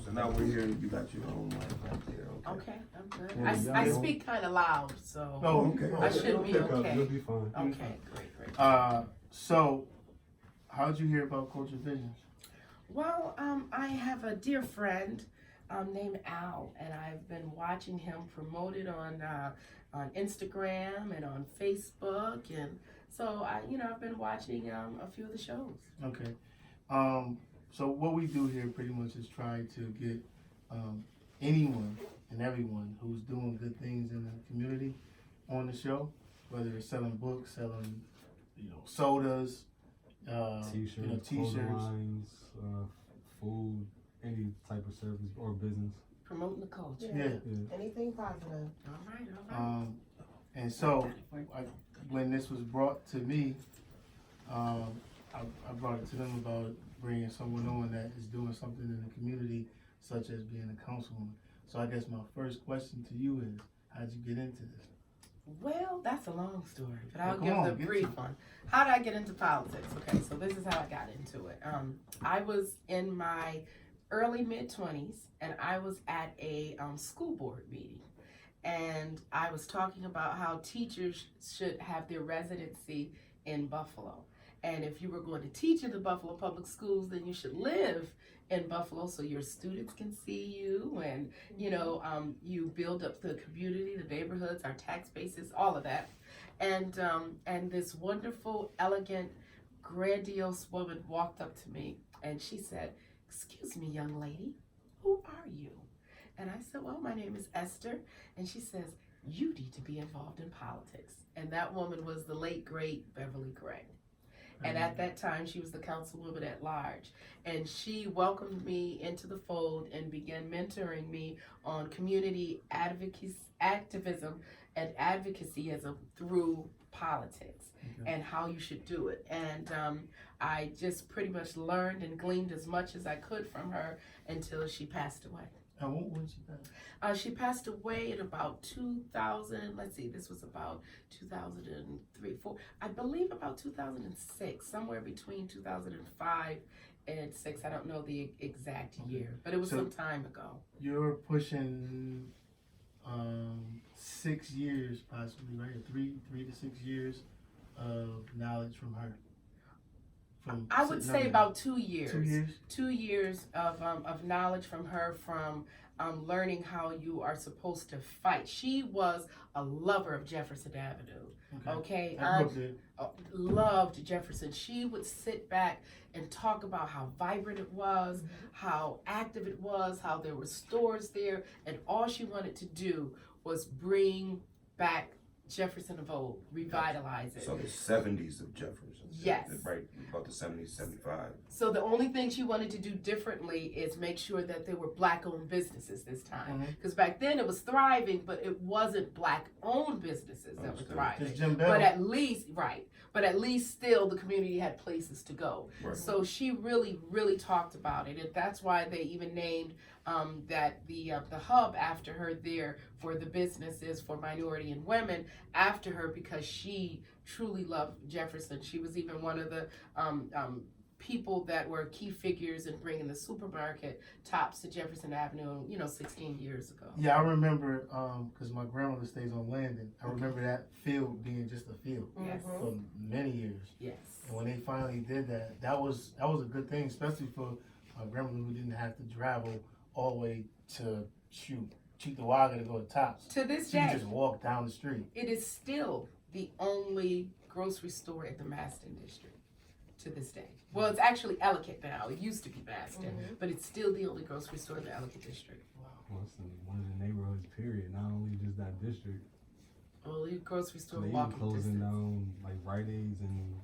So now we're here, you got your own mic right there, okay? Okay, I'm good. Yeah, I y'all- speak kind of loud, so. Oh, okay. I should be okay. You'll be fine. Okay, great. So, how'd you hear about Culture Visions? Well, I have a dear friend named Al, and I've been watching him promoted on Instagram and on Facebook, and so I've been watching a few of the shows. Okay. So what we do here pretty much is try to get anyone and everyone who's doing good things in the community on the show, whether it's selling books, selling, sodas, T-shirts, t-shirts. clothing lines, food, any type of service or business. Promoting the culture. Yeah. Anything positive. All right. And so when this was brought to me, I brought it to them about bringing someone on that is doing something in the community, such as being a councilwoman. So I guess my first question to you is, how'd you get into this? Well, that's a long story, but I'll Come give on, the get brief to it. one. How did I get into politics? Okay, so this is how I got into it. I was in my early mid-20s, and I was at a school board meeting, and I was talking about how teachers should have their residency in Buffalo. And if you were going to teach in the Buffalo Public Schools, then you should live in Buffalo so your students can see you, and you build up the community, the neighborhoods, our tax bases, all of that. And this wonderful, elegant, grandiose woman walked up to me, and she said, "Excuse me, young lady, who are you?" And I said, "Well, my name is Esther." And she says, "You need to be involved in politics." And that woman was the late, great Beverly Gray. And at that time, she was the councilwoman at large. And she welcomed me into the fold and began mentoring me on community activism and advocacyism through politics and how you should do it. And I just pretty much learned and gleaned as much as I could from her until she passed away. And when she passed? She passed away in about 2000, let's see, this was about 2003, 4, I believe about 2006, somewhere between 2005 and 6, I don't know the exact year, but it was some time ago. You're pushing 6 years possibly, right? 3 to 6 years of knowledge from her. I would say about 2 years. 2 years? 2 years of knowledge from her, from learning how you are supposed to fight. She was a lover of Jefferson Avenue. Okay, loved Jefferson. She would sit back and talk about how vibrant it was, how active it was, how there were stores there, and all she wanted to do was bring back Jefferson of old, revitalize it. So the 70s of Jefferson. Yes. Right, about the 70s, 75. So the only thing she wanted to do differently is make sure that there were Black-owned businesses this time. Because back then it was thriving, but it wasn't Black-owned businesses that were thriving. Just Jim Bell. But at least still the community had places to go. Right. So she really, really talked about it. And that's why they even named that the hub after her there for the businesses for minority and women after her, because she truly loved Jefferson. She was even one of the people that were key figures in bringing the supermarket Tops to Jefferson Avenue, 16 years ago. Yeah, I remember, because my grandmother stays on Landon. I remember that field being just a field Yes. for many years. Yes. And when they finally did that, that was a good thing, especially for my grandmother who didn't have to travel all the way to Cheektowaga to go to Tops. To this She could day, just walk down the street. it is still the only grocery store in the Maston district to this day. Well, it's actually Ellicott now. It used to be Maston, but it's still the only grocery store in the Ellicott district. Well, it's one of the neighborhoods, period. Not only just that district. Only grocery store They even walking closing distance. down like Rite Aids and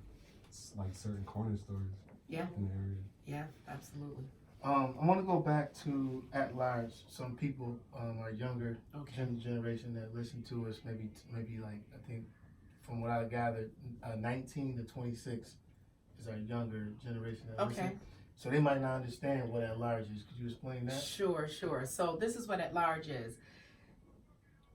like certain corner stores. Yeah. In the area. Yeah, absolutely. I want to go back to at large. Some people are younger generation that listen to us. Maybe like, I think from what I gathered, 19 to 26 is our younger generation that listen. So they might not understand what at large is. Could you explain that? Sure. So this is what at large is.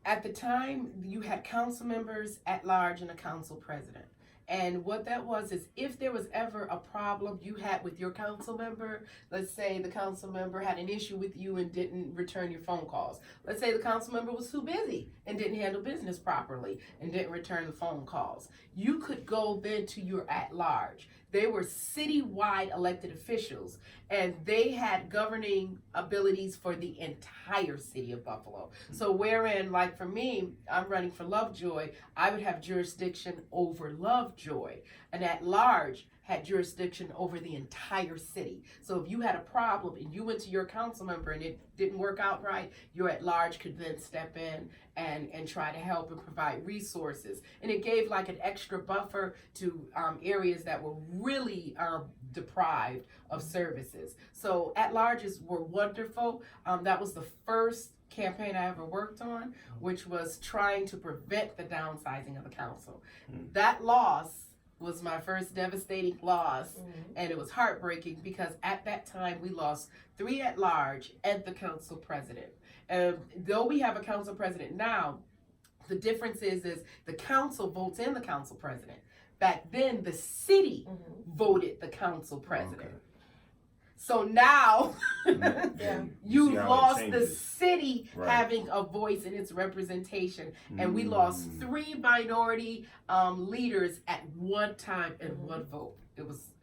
At the time, you had council members at large and a council president. And what that was is if there was ever a problem you had with your council member, let's say the council member had an issue with you and didn't return your phone calls. Let's say the council member was too busy and didn't handle business properly and didn't return the phone calls. You could go then to your at-large. They were citywide elected officials, and they had governing abilities for the entire city of Buffalo. So wherein, like for me, I'm running for Lovejoy, I would have jurisdiction over Lovejoy. And at-large had jurisdiction over the entire city. So if you had a problem and you went to your council member and it didn't work out right, your at-large could then step in and try to help and provide resources. And it gave like an extra buffer to areas that were really deprived of services. So at-larges were wonderful. That was the first campaign I ever worked on, which was trying to prevent the downsizing of the council. That loss was my first devastating loss, and it was heartbreaking because at that time we lost 3 at-large and the council president. Though we have a council president now, the difference is the council votes in the council president. Back then, the city voted the council president. Okay. So now you've See how it lost the changes. city Right. having a voice in its representation, and we lost 3 minority leaders at one time in one vote. It was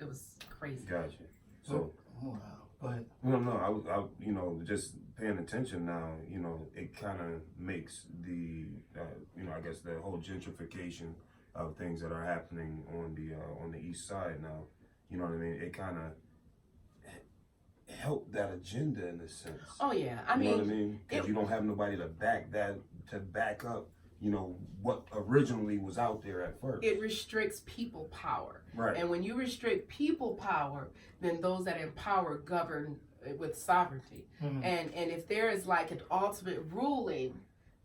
crazy. Gotcha. So, Wow. But no, I you know, just paying attention now, you know, it kind of makes the, you know, I guess the whole gentrification of things that are happening on the east side now, you know what I mean? It kind of helped that agenda in a sense. Oh yeah, I You mean, know what I mean? Because you don't have nobody to back up, you know, what originally was out there at first. it restricts people power. Right. And when you restrict people power, then those that empower govern with sovereignty. And if there is like an ultimate ruling,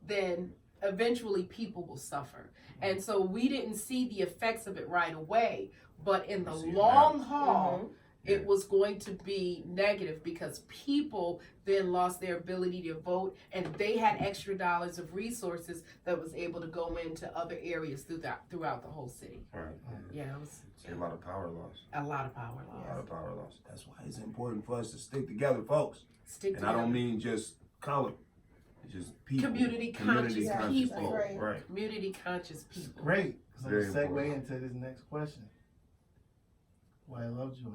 then eventually people will suffer. And so we didn't see the effects of it right away, but in the See it long now. haul, it was going to be negative because people then lost their ability to vote, and they had extra dollars of resources that was able to go into other areas throughout the whole city. Right. Yeah, it was See a lot of power loss. a lot of power A lot loss. of power loss. That's why it's important for us to stick together, folks. Stick And I don't together. mean just color, it's just people. Community conscious people. folk, Right. Right. Community conscious people. great. So Very segue important. into this next question. Why Lovejoy?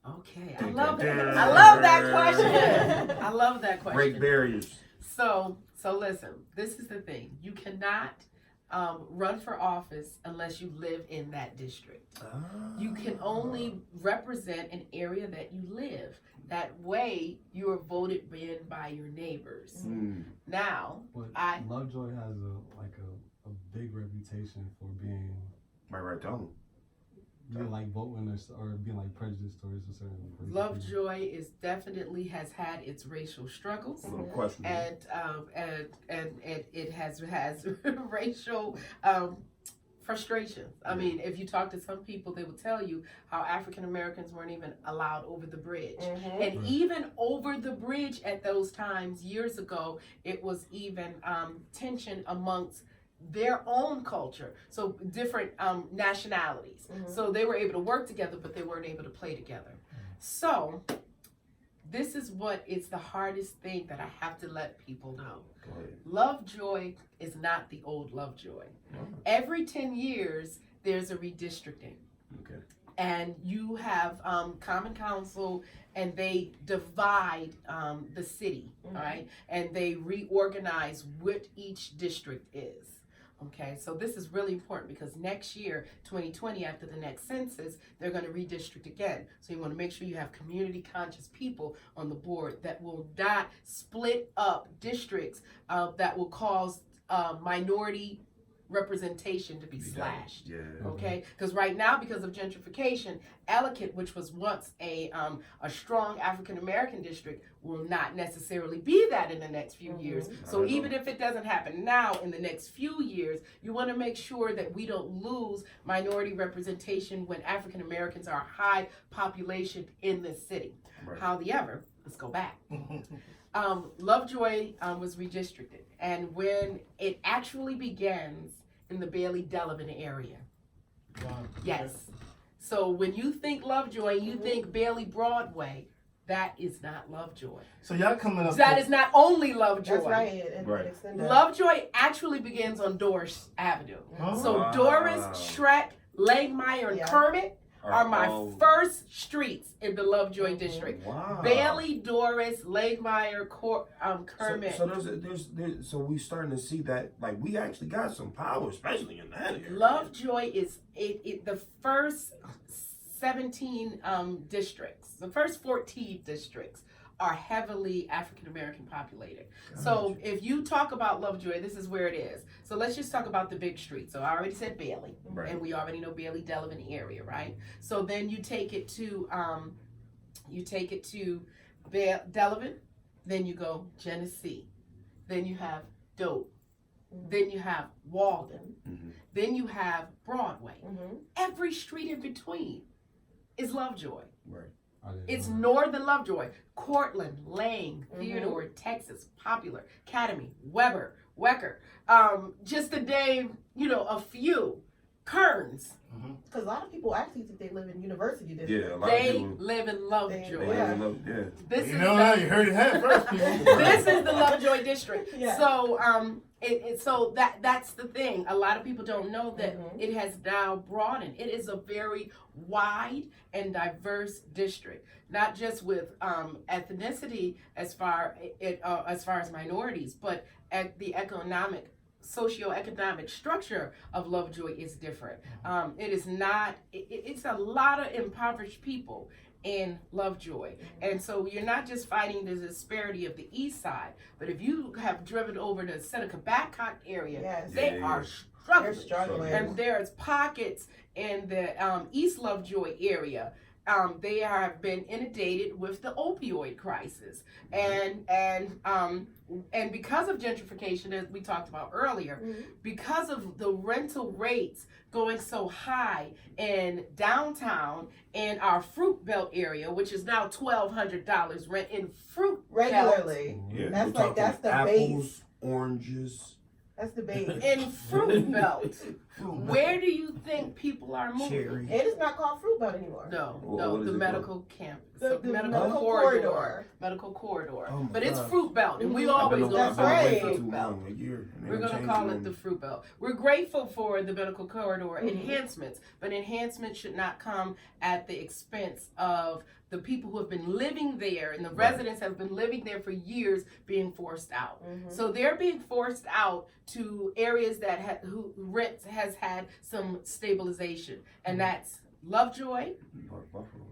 Okay, I Dun, love dun, it. dun. I love that question. I love that question. Break barriers. So listen, this is the thing. You cannot run for office unless you live in that district. You can only represent an area that you live. That way, you are voted in by your neighbors. Now, But I- Lovejoy has a big reputation for being Right on. like voting or being like prejudiced towards a certain group of people. Lovejoy is definitely has had its racial struggles. A little question. And it has racial frustrations. I mean, if you talk to some people, they will tell you how African Americans weren't even allowed over the bridge. And Right. even over the bridge at those times, years ago, it was even tension amongst their own culture. So different nationalities. So they were able to work together, but they weren't able to play together. So this is what is the hardest thing that I have to let people know. Go ahead. Lovejoy is not the old Lovejoy. Every 10 years, there's a redistricting. Okay. And you have common council, and they divide the city, all right? And they reorganize what each district is. Okay, so this is really important because next year, 2020, after the next census, they're going to redistrict again. So you want to make sure you have community conscious people on the board that will not split up districts that will cause minority representation to be slashed. Yeah. Okay, because right now, because of gentrification, Ellicott, which was once a strong African American district, will not necessarily be that in the next few years. So I know. even if it doesn't happen now, in the next few years, you want to make sure that we don't lose minority representation when African Americans are a high population in this city. Right. However, let's go back. Lovejoy was redistricted, and when it actually begins in the Bailey Delavan area, Wow. Yes. So when you think Lovejoy, you think Bailey Broadway, that is not Lovejoy. So y'all coming up. That is not only Lovejoy. That's right. And Right. extend that. Lovejoy actually begins on Doris Avenue. Oh. So Wow. Doris, Shrek, Langmeyer, and Yeah. Kermit are my all- first streets in the Lovejoy district. Wow. Bailey, Doris, Langmeyer, Kermit. So there's so we starting to see that like we actually got some power, especially in that area. Lovejoy is the first 17 districts. The first 14 districts are heavily African American populated. So Gotcha. if you talk about Lovejoy, this is where it is. So let's just talk about the big street. So I already said Bailey, Right. and we already know Bailey Delavan area, right? So then you take it to Delavan, then you go Genesee, then you have Dope, then you have Walden, Mhm. then you have Broadway. Mhm. Every street in between is Lovejoy. Right. I didn't It's know Northern Lovejoy, Cortland, Lang, Theodore, Texas, Popular, Academy, Wecker. Just to name, a few. Kearns, Because a lot of people actually think they live in university Yeah, district. a lot they of people. live in Lovejoy. They Yeah. love, yeah. This You is know that you heard it here first, people. this is the Lovejoy district. Yeah. So so that's the thing. A lot of people don't know that Mhm. it has now broadened. It is a very wide and diverse district, not just with ethnicity as far as minorities, but at the socioeconomic structure of Lovejoy is different. It is not. It's a lot of impoverished people in Lovejoy. And so you're not just fighting the disparity of the east side, but if you have driven over to Seneca Babcock area, Yes. they Yeah. are They're struggling. struggling. And there's pockets in the East Lovejoy area. They have been inundated with the opioid crisis, and because of gentrification, as we talked about earlier, because of the rental rates going so high in downtown and our Fruit Belt area, which is now $1,200 rent in Fruit Belt. Regularly. Yeah, That's we're like- that's talking the apples, base. oranges. That's the base. In Fruit Belt, where do you think people are moving? Cherry. It is not called Fruit Belt anymore. No, Well, what is the it medical camp, The medical corridor. Medical corridor. Oh my But it's gosh. Fruit Belt, and we Mhm. always I've been That's gonna call right. it away for Fruit too Belt. long, a year. and they We're done gonna changed call the it the name. Fruit Belt. We're grateful for the medical corridor Mhm. enhancements, but enhancements should not come at the expense of the people who have been living there, and the Right. residents have been living there for years being forced out. Mhm. So they're being forced out to areas that who rent has had some stabilization, and that's Lovejoy. North Buffalo.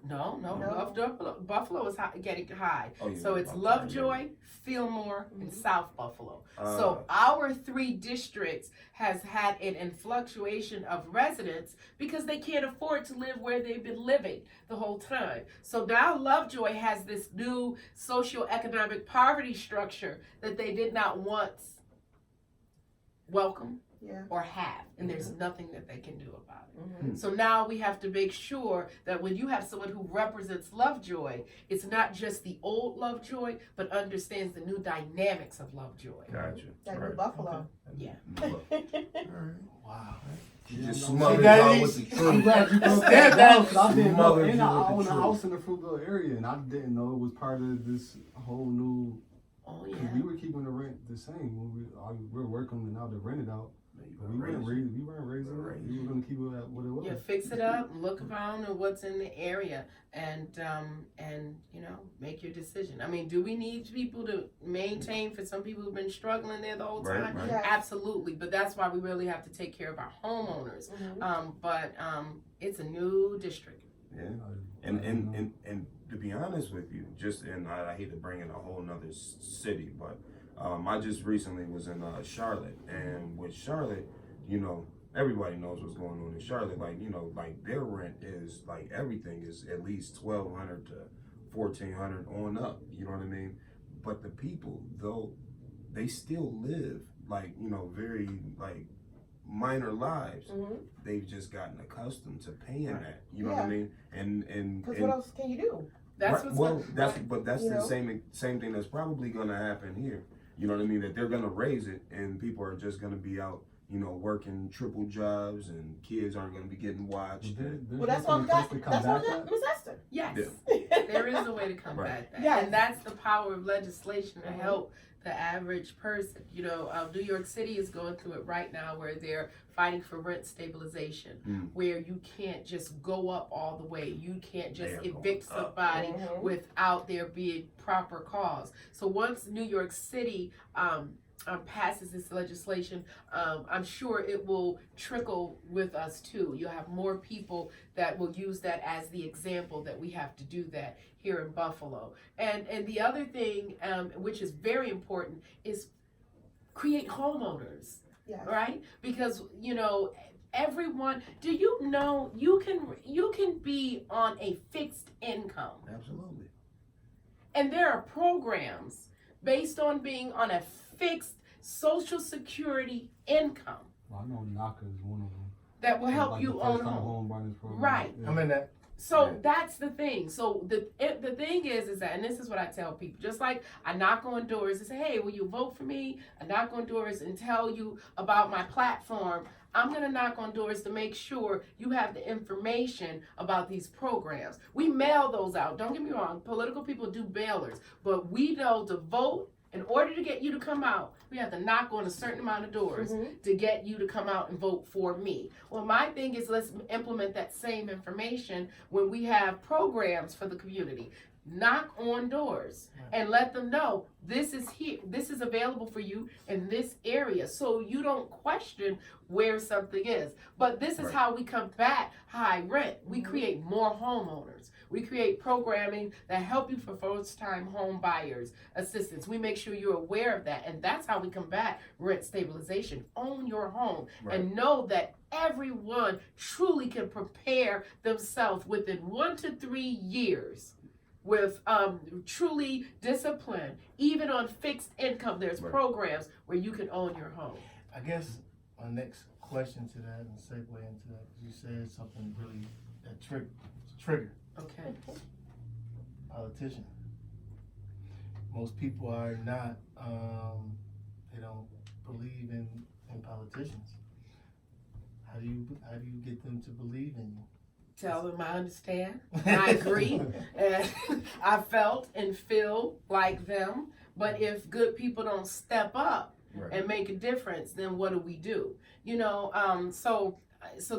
No, No. Buffalo is getting high. Oh, yeah, So it's I'm sorry, Lovejoy, Fillmore, and South Buffalo. So our three districts has had an influctuation of residents because they can't afford to live where they've been living the whole time. So now Lovejoy has this new socioeconomic poverty structure that they did not once welcome Yeah. or have, and there's nothing that they can do about it. Mhm. So now we have to make sure that when you have someone who represents Lovejoy, it's not just the old Lovejoy, but understands the new dynamics of Lovejoy. Gotcha. Like Right. New Buffalo. Yeah. Wow. You Yeah, just no, smothered see, y'all guys, with the I'm truth. glad you broke Stand that down down. 'cause I didn't know. Smothered And you I with the own a truth. house in the Fruitville area, and I didn't know it was part of this whole new. Oh Because yeah. we were keeping the rent the same when we were working and now to rent it out. But we weren't raising it. We were gonna keep it at what it was. Yeah, fix it up, look around at what's in the area, and make your decision. I mean, do we need people to maintain for some people who've been struggling there the whole Right, time? right. Yeah. Absolutely, but that's why we really have to take care of our homeowners. Mhm. But it's a new district. Yeah. And to be honest with you, and I hate to bring in a whole nother city, but I just recently was in Charlotte, and with Charlotte, everybody knows what's going on in Charlotte. Like their rent is like everything is at least $1,200 to $1,400 on up. You know what I mean? But the people, though, they still live very minor lives. Mhm. They've just gotten accustomed to paying that. You know what Yeah. I mean? And Because what else can you do? That's right, what's that's You the know? same thing that's probably gonna happen here. You know what I mean? That they're gonna raise it, and people are just gonna be out working triple jobs and kids aren't going to be getting watched. Well, that's why we got Miss Esther. Yes, Yeah. there is a way to combat that. Yes. And that's the power of legislation to help the average person. New York City is going through it right now where they're fighting for rent stabilization, where you can't just go up all the way. You can't just evict somebody without there being proper cause. So once New York City passes this legislation, I'm sure it will trickle with us too. You'll have more people that will use that as the example that we have to do that here in Buffalo. And the other thing, which is very important, is create homeowners, right? Because everyone. Do you know you can be on a fixed income? Absolutely. And there are programs based on being on a fixed Social Security income. Well, I know NACA is one of them. That will help Like you the own first-time home. buyers program. Right. Yeah. I'm in that. So that's the thing. So the thing is that, and this is what I tell people, just like I knock on doors and say, hey, will you vote for me? I knock on doors and tell you about my platform. I'm going to knock on doors to make sure you have the information about these programs. We mail those out. Don't get me wrong. Political people do mailers, but we know to vote. In order to get you to come out, we have to knock on a certain amount of doors to get you to come out and vote for me. Well, my thing is, let's implement that same information when we have programs for the community. Knock on doors and let them know this is here, this is available for you in this area, so you don't question where something is. But this is how we combat high rent. We create more homeowners. We create programming that help you for first-time home buyers assistance. We make sure you're aware of that, and that's how we combat rent stabilization. Own your home and know that everyone truly can prepare themselves within 1 to 3 years with truly discipline. Even on fixed income, there's programs where you can own your home. I guess my next question to that and segue into that, you said something really that trigger. Okay. Politician. Most people are not. They don't believe in politicians. How do you get them to believe in you? Tell them I understand. I agree. And I felt and feel like them. But if good people don't step up and make a difference, then what do we do? So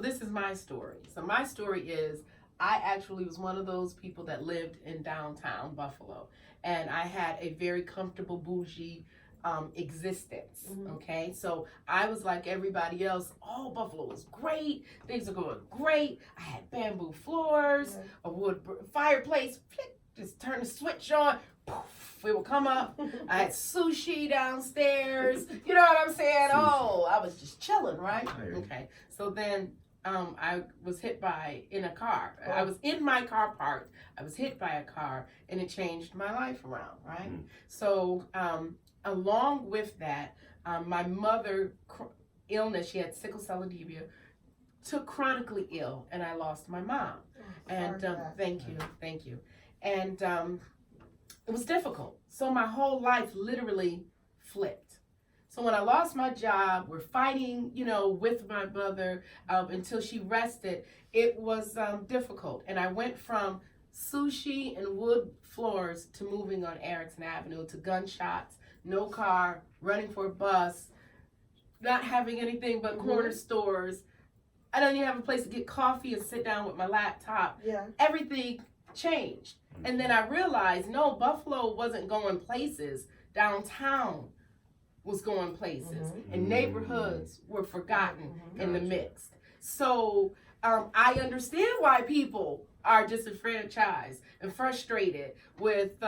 this is my story. So my story is, I actually was one of those people that lived in downtown Buffalo, and I had a very comfortable, bougie existence. Okay, so I was like everybody else. Oh, Buffalo was great. Things are going great. I had bamboo floors, a wood fireplace. Flick, just turn the switch on. Poof, it would come up. I had sushi downstairs. You know what I'm saying? Oh, I was just chilling, right? Okay, so then I was hit in a car. I was in my car parked. I was hit by a car, and it changed my life around, right? So along with that, my mother illness, she had sickle cell anemia, took chronically ill, and I lost my mom. And thank you. And it was difficult. So my whole life literally flipped. So when I lost my job, we're fighting, with my mother until she rested. It was difficult. And I went from sushi and wood floors to moving on Erickson Avenue to gunshots, no car, running for a bus, not having anything but corner stores. I don't even have a place to get coffee and sit down with my laptop. Everything changed. And then I realized, no, Buffalo wasn't going places. Downtown was going places, and neighborhoods were forgotten in the mix. So I understand why people are disenfranchised and frustrated with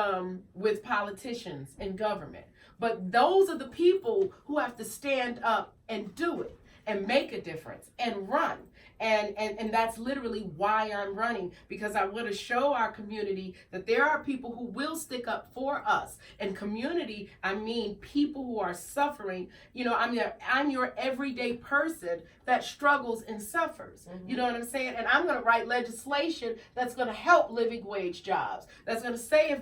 politicians and government. But those are the people who have to stand up and do it and make a difference and run. And that's literally why I'm running, because I want to show our community that there are people who will stick up for us. And community, I mean people who are suffering. You know, I'm your everyday person that struggles and suffers. You know what I'm saying? And I'm going to write legislation that's going to help living wage jobs. That's going to say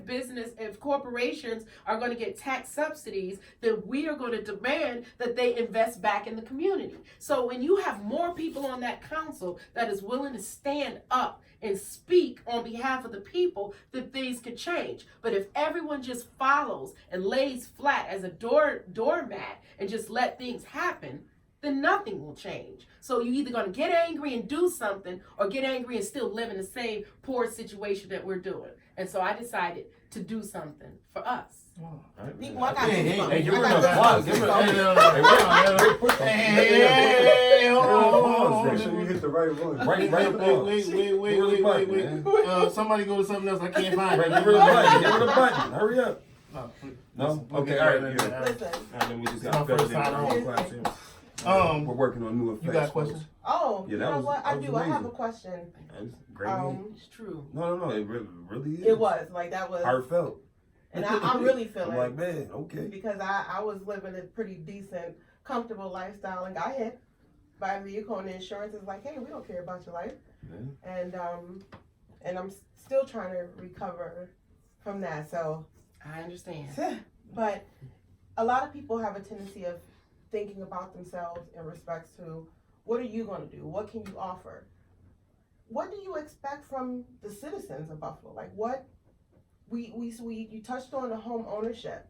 if corporations are going to get tax subsidies, then we are going to demand that they invest back in the community. So when you have more people on that council that is willing to stand up and speak on behalf of the people, then things could change. But if everyone just follows and lays flat as a doormat and just let things happen, then nothing will change. So you're either going to get angry and do something, or get angry and still live in the same poor situation that we're doing. And so I decided to do something for us. People, I got Hey, give her I an got applause. Give her Hey, hold on. Make sure you hit the right one. Wait, somebody go to something else I can't find. Give her the button. Give her the button. Hurry up. No? Okay, all right. Yeah. Listen. And then we just My got first filled time in. We're working on new effects. You got a question? Oh, Yeah, you that know was- what? I that was do. I have a amazing. question. That was great. It's true. No. It really is. It was like that was, Heartfelt. and I really feel I'm it like, man, okay. because I was living a pretty decent, comfortable lifestyle and got hit by a vehicle, and the insurance is like, hey, we don't care about your life, Yeah. and I'm still trying to recover from that. So, I understand. but a lot of people have a tendency of thinking about themselves in respects to, what are you going to do? What can you offer? What do you expect from the citizens of Buffalo? Like, what you touched on the home ownership,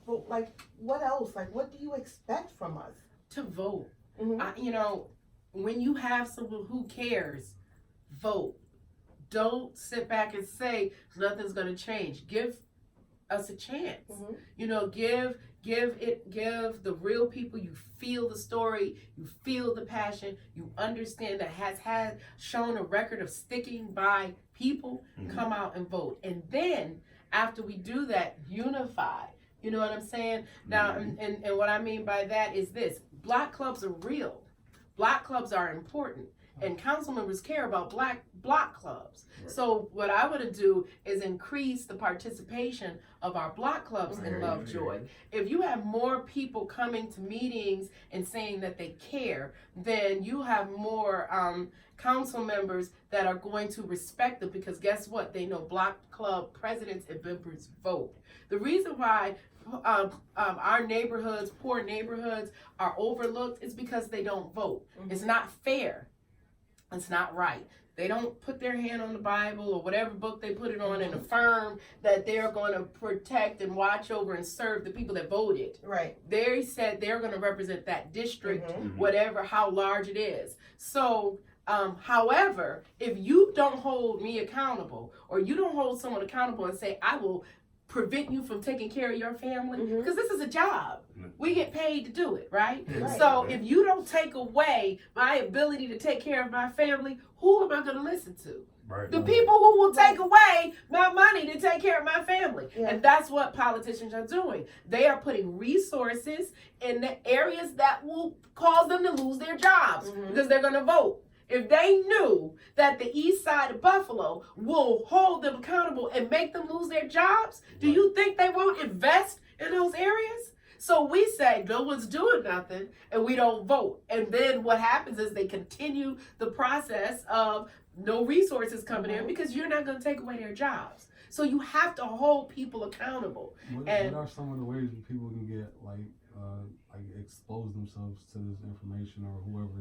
but like, what else? Like, what do you expect from us? To vote. Mhm. You know, when you have someone who cares, vote. Don't sit back and say nothing's going to change. Give us a chance. Mhm. You know, give the real people. You feel the story, you feel the passion, you understand that has shown a record of sticking by people. Come out and vote. And then after we do that, unify. You know what I'm saying? Now, and what I mean by that is this: block clubs are real. Block clubs are important. And council members care about block clubs. Right. So what I want to do is increase the participation of our block clubs in Lovejoy. If you have more people coming to meetings and saying that they care, then you have more council members that are going to respect them, because guess what? They know block club presidents and members vote. The reason why our neighborhoods, poor neighborhoods, are overlooked is because they don't vote. Mm-hmm. It's not fair. It's not right. They don't put their hand on the Bible or whatever book they put it on and affirm that they're going to protect and watch over and serve the people that voted. Right. They said they're going to represent that district, whatever, how large it is. So, however, if you don't hold me accountable, or you don't hold someone accountable and say, I will prevent you from taking care of your family, because this is a job. We get paid to do it, right? So if you don't take away my ability to take care of my family, who am I going to listen to? The people who will take away my money to take care of my family. And that's what politicians are doing. They are putting resources in the areas that will cause them to lose their jobs, because they're going to vote. If they knew that the east side of Buffalo will hold them accountable and make them lose their jobs, do you think they won't invest in those areas? So we say no one's doing nothing and we don't vote. And then what happens is they continue the process of no resources coming in, because you're not going to take away their jobs. So you have to hold people accountable. What are some of the ways that people can get like expose themselves to this information, or whoever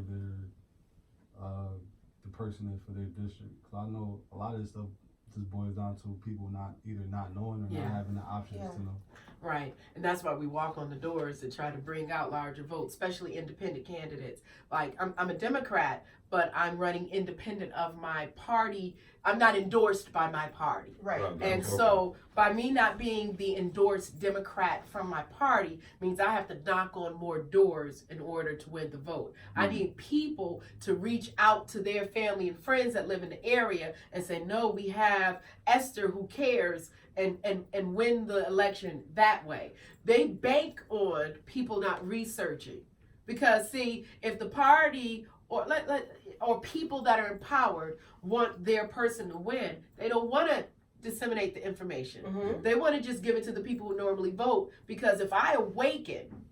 the person is for their district? Because I know a lot of this stuff just boils down to people either not knowing or not having the options to know. Right, and that's why we walk on the doors to try to bring out larger votes, especially independent candidates. Like, I'm a Democrat, but I'm running independent of my party. I'm not endorsed by my party. Right. And so by me not being the endorsed Democrat from my party means I have to knock on more doors in order to win the vote. I need people to reach out to their family and friends that live in the area and say, no, we have Esther who cares, and win the election that way. They bank on people not researching. Because see, if the party or people that are empowered want their person to win. They don't want to disseminate the information. Mm-hmm. They want to just give it to the people who normally vote, because if I awaken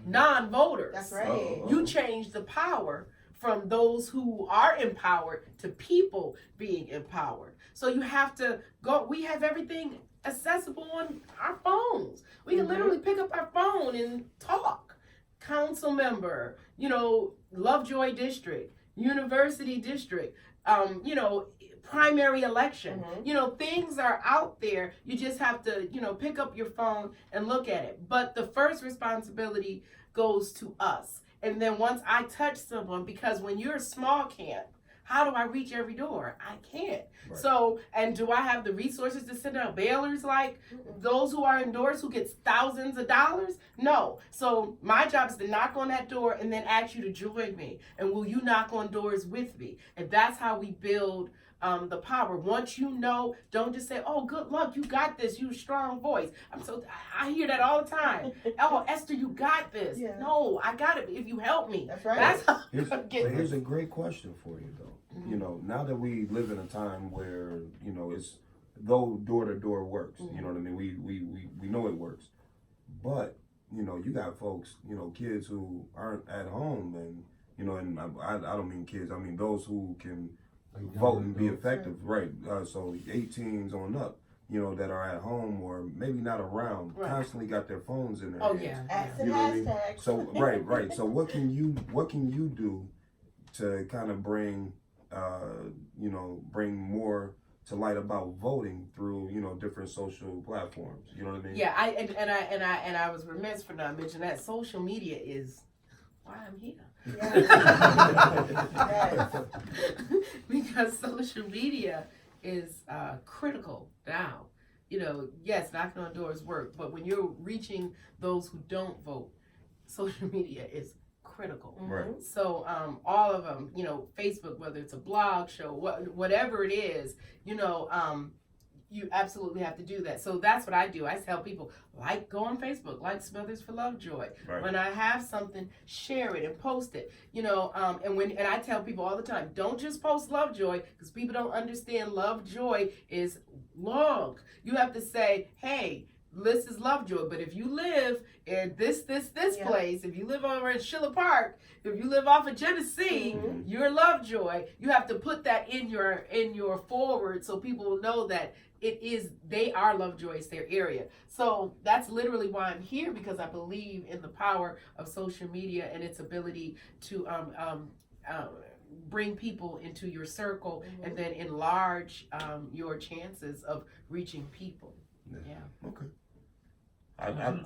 non-voters, That's right. you change the power from those who are empowered to people being empowered. So you have to go, we have everything accessible on our phones. We can literally pick up our phone and talk. Council member, Lovejoy district, university district, primary election. Things are out there. You just have to, pick up your phone and look at it. But the first responsibility goes to us. And then once I touch someone, because when you're a small camp, how do I reach every door? I can't. Right. So, and do I have the resources to send out bailers like those who are endorsed who gets thousands of dollars? No. So my job is to knock on that door and then ask you to join me. And will you knock on doors with me? And that's how we build the power. Once you know, don't just say, "Oh, good luck, you got this, you strong voice." I hear that all the time. "Oh, Esther, you got this." Yeah. No, I got it if you help me. That's right. That's how Here's a great question for you though. Now that we live in a time where, it's though door to door works, you know what I mean? We know it works. But, you got folks, kids who aren't at home and, I don't mean kids, I mean those who can vote and be effective, right? So 18s on up, that are at home or maybe not around, constantly got their phones in their hands. Ads You and know what I mean? hashtags. So right. So what can you do to kind of bring more to light about voting through different social platforms? You know what I mean? Yeah, I was remiss for not mentioning that social media is why I'm here. Yes. Because social media is critical now. Yes, knocking on doors work, but when you're reaching those who don't vote, social media is critical. Right. So all of them, Facebook, whether it's a blog show, whatever it is, you absolutely have to do that. So that's what I do. I tell people, go on Facebook, like Smothers for Lovejoy. Right. When I have something, share it and post it. And I tell people all the time, don't just post Lovejoy, because people don't understand Lovejoy is long. You have to say, hey, this is Lovejoy, but if you live in this place, if you live over in Schiller Park, if you live off of Genesee, you're Lovejoy. You have to put that in your forward so people will know that they are Lovejoy, it's their area. So that's literally why I'm here, because I believe in the power of social media and its ability to bring people into your circle and then enlarge your chances of reaching people. Yeah. Okay.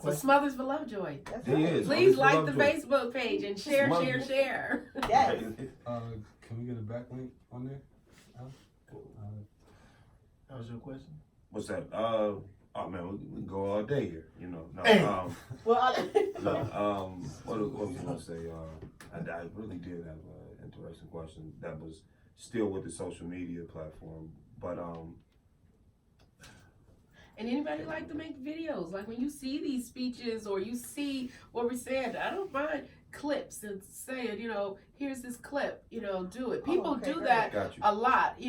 So Smothers for Lovejoy. That's It right. is. Please Smothers for like the Lovejoy. Facebook page and share. Yes. Can we get a backlink on there? That was your question? What's that? Oh man, we can go all day here. No. Well, What was I gonna say? I really did have an interesting question that was still with the social media platform, but And anybody like to make videos? Like when you see these speeches or you see what we're saying, I don't mind clips and saying, here's this clip, do it. People do great. that got you. a lot.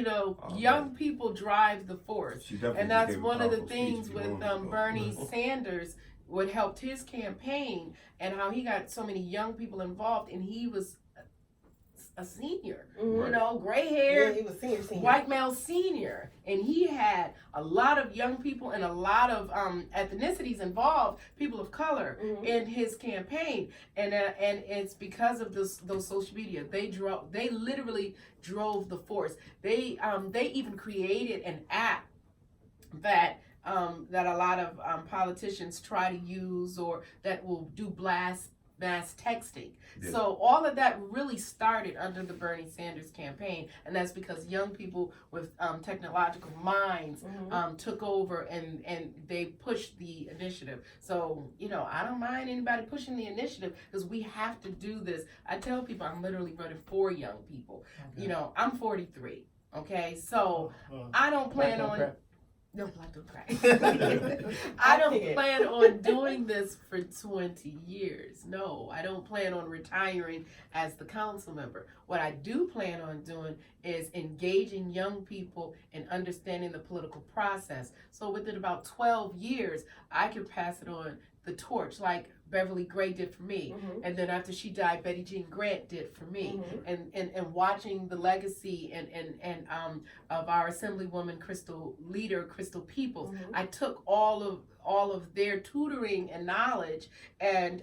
Young people drive the force. She definitely And that's gave a one of the powerful things speech with if you want to go. Bernie Sanders, what helped his campaign and how he got so many young people involved, and he was a senior, gray hair, yeah, he was senior. white male senior, and he had a lot of young people and a lot of ethnicities involved, people of color, in his campaign, and it's because of those social media. They literally drove the force. They even created an app that a lot of politicians try to use, or that will do mass texting. Yeah. So all of that really started under the Bernie Sanders campaign, and that's because young people with technological minds took over and they pushed the initiative. So I don't mind anybody pushing the initiative, because we have to do this. I tell people I'm literally running for young people. Okay. I'm 43. Okay, so I don't plan on. No, black don't crack. I don't plan on doing this for 20 years. No, I don't plan on retiring as the council member. What I do plan on doing is engaging young people in understanding the political process. So within about 12 years, I could pass it on the torch like Beverly Gray did for me. And then after she died, Betty Jean Grant did for me. And watching the legacy and of our Assemblywoman Crystal Peoples, I took all of their tutoring and knowledge and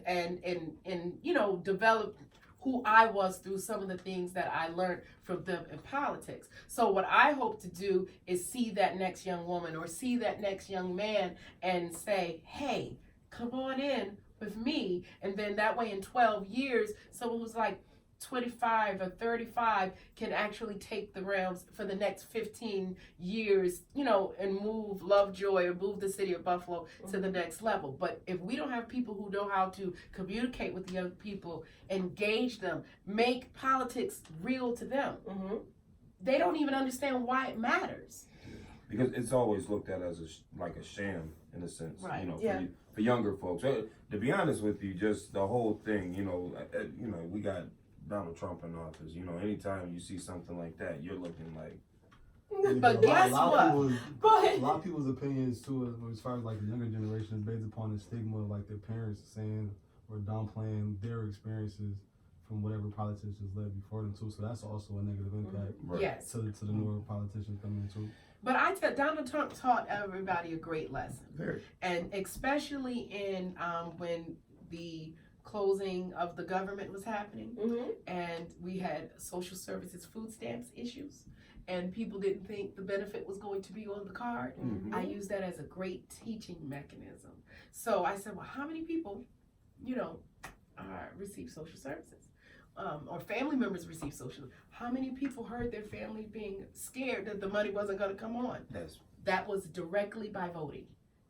you know, developed who I was through some of the things that I learned from them in politics. So what I hope to do is see that next young woman or see that next young man and say, hey, come on in with me. And then that way in 12 years, someone who's like 25 or 35 can actually take the realms for the next 15 years, you know, and move Lovejoy or move the city of Buffalo to the next level. But if we don't have people who know how to communicate with young people, engage them, make politics real to them, they don't even understand why it matters. Because it's always looked at as like a sham in a sense, right. You know, for younger folks. To be honest with you, just the whole thing, you know, we got Donald Trump in office. You know, anytime you see something like that, you're looking like. But guess what? Go ahead. A lot of people's opinions too, as far as like the younger generation, is based upon the stigma of like their parents saying or downplaying their experiences from whatever politicians led before them too. So that's also a negative impact. Yes. To the newer politicians coming in too. But Donald Trump taught everybody a great lesson. Very. And especially in when the closing of the government was happening, and we had social services, food stamps issues, and people didn't think the benefit was going to be on the card. I used that as a great teaching mechanism. So I said, well, how many people, you know, receive social services? Or family members receive social. How many people heard their family being scared that the money wasn't going to come on? Yes. That was directly by voting.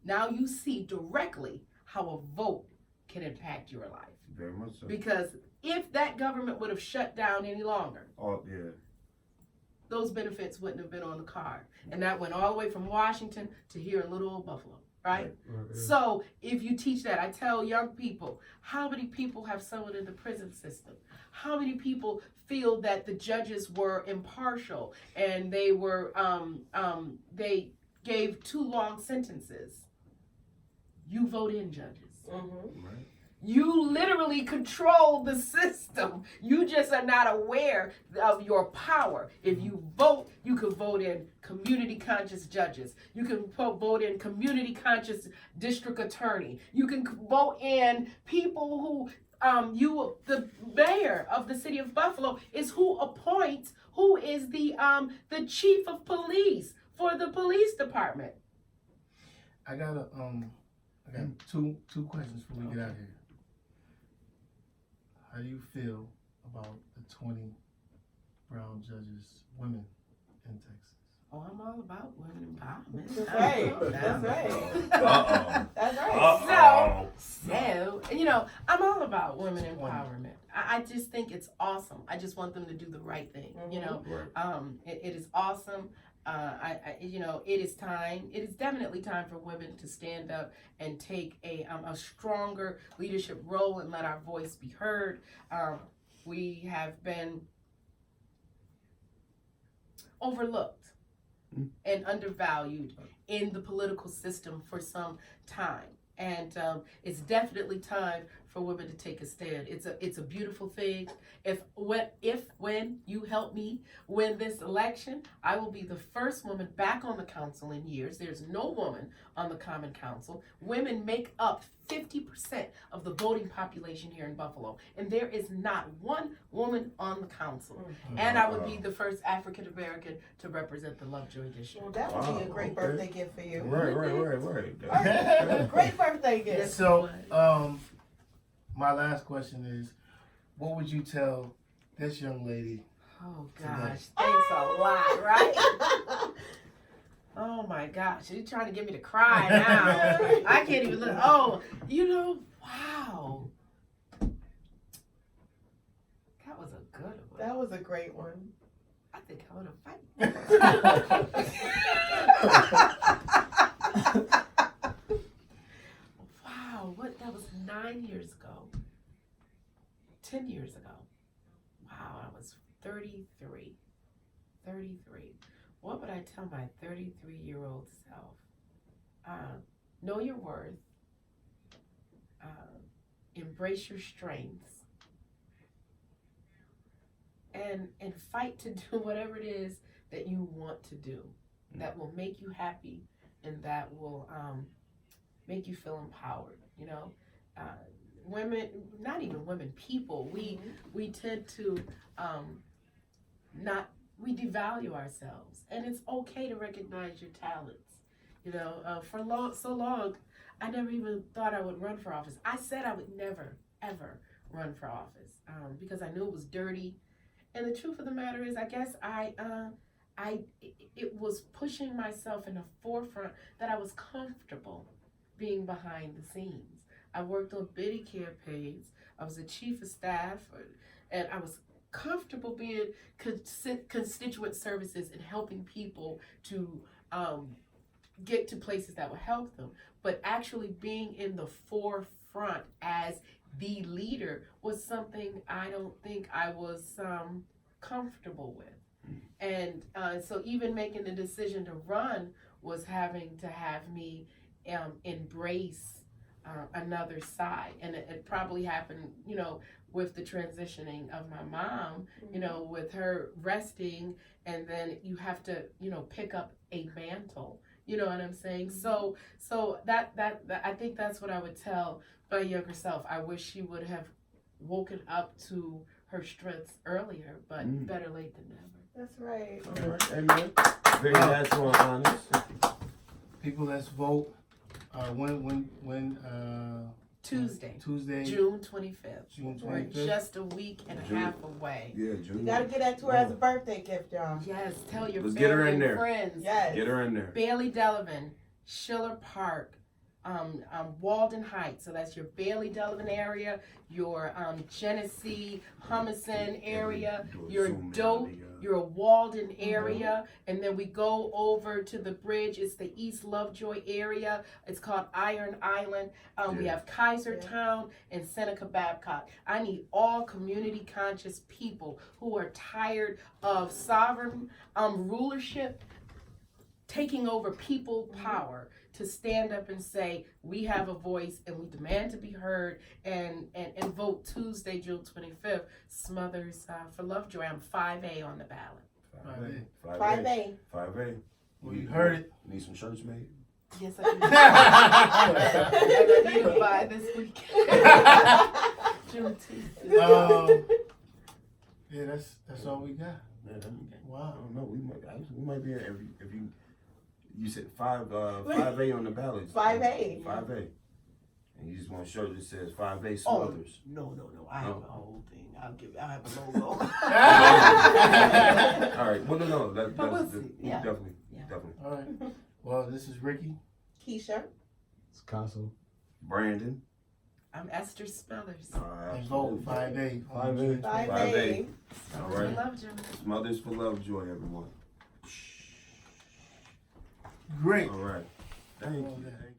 Now you see directly how a vote can impact your life. Very much so. Because if that government would have shut down any longer, those benefits wouldn't have been on the card. And that went all the way from Washington to here in little old Buffalo. Right? So if you teach that, I tell young people, how many people have someone in the prison system? How many people feel that the judges were impartial and they were they gave too long sentences? You vote in judges. Right. You literally control the system. You just are not aware of your power. If you vote, you can vote in community conscious judges. You can vote in community conscious district attorney. You can vote in people who the mayor of the city of Buffalo is who appoints who is the chief of police for the police department. I got two questions before we get out of here. How do you feel about the 20 brown judges, women in Texas? Oh, I'm all about women empowerment. That's right. That's right. Uh-oh. That's right. Uh-oh. So, you know, I'm all about women empowerment. I just think it's awesome. I just want them to do the right thing. You know, it is awesome. You know, it is time. It is definitely time for women to stand up and take a stronger leadership role and let our voice be heard. We have been overlooked and undervalued in the political system for some time. And it's definitely time for women to take a stand. It's a beautiful thing. When you help me win this election, I will be the first woman back on the council in years. There's no woman on the Common Council. Women make up 50% of the voting population here in Buffalo, and there is not one woman on the council. And I would be the first African American to represent the Lovejoy district. Well, that would be a great birthday gift for you. Right. Great birthday gift. So, my last question is, what would you tell this young lady? Oh gosh, thanks a lot, right? Oh my gosh, you're trying to get me to cry now. I can't even look. Oh, you know, wow. That was a good one. That was a great one. I think I want to fight. 10 years ago. Wow, I was 33. 33. What would I tell my 33-year-old self? Know your worth. Embrace your strengths. And fight to do whatever it is that you want to do that will make you happy and that will make you feel empowered. You know, women, not even women, people, we tend to we devalue ourselves, and it's okay to recognize your talents. You know, for so long, I never even thought I would run for office. I said I would never, ever run for office because I knew it was dirty. And the truth of the matter is, I guess it was pushing myself in the forefront that I was comfortable being behind the scenes. I worked on biddy campaigns. I was the chief of staff, and I was comfortable being constituent services and helping people to get to places that would help them. But actually being in the forefront as the leader was something I don't think I was comfortable with. And so even making the decision to run was having to have me embrace another side. And it probably happened, you know, with the transitioning of my mom, you know, with her resting, and then you have to, you know, pick up a mantle. You know what I'm saying? So that I think that's what I would tell my younger self. I wish she would have woken up to her strengths earlier, but better late than never. That's right. All right, amen. Very natural and honest. People, let's vote. When Tuesday, Tuesday, June 25th. June We're 25th. just a week and a half away. Yeah, You June. gotta get that to her as a birthday gift, y'all. Yes, tell your Let's family get her in and there. friends. Yes. Get her in there. Bailey Delavan, Schiller Park, Walden Heights. So that's your Bailey Delavan area, your Genesee, Humison area, your Dope, your Walden area, and then we go over to the bridge. It's the East Lovejoy area. It's called Iron Island. We have Kaisertown and Seneca Babcock. I need all community conscious people who are tired of sovereign rulership taking over people power to stand up and say, we have a voice and we demand to be heard, and vote Tuesday, June 25th, Smothers for Lovejoy. I'm 5A on the ballot. 5A. 5A. Well, you heard it. Need some shirts made? Yes, I do. And I need to buy this weekend. Juneteenth. Yeah, that's all we got. Yeah, I Wow. don't know. We might be if you said 5A on the ballot. 5A. 5A. And you just want a shirt that says 5A Smothers. No. I have a whole thing. I have a logo. All right. Well, no. But we'll see. Yeah. Definitely. Yeah. Definitely. All right. Well, this is Ricky. Keisha. It's Castle. Brandon. I'm Esther Smothers. And vote 5A. 5A. 5A. All right. Lovejoy. Smothers for Lovejoy, everyone. Great. All right. Thank you. Okay.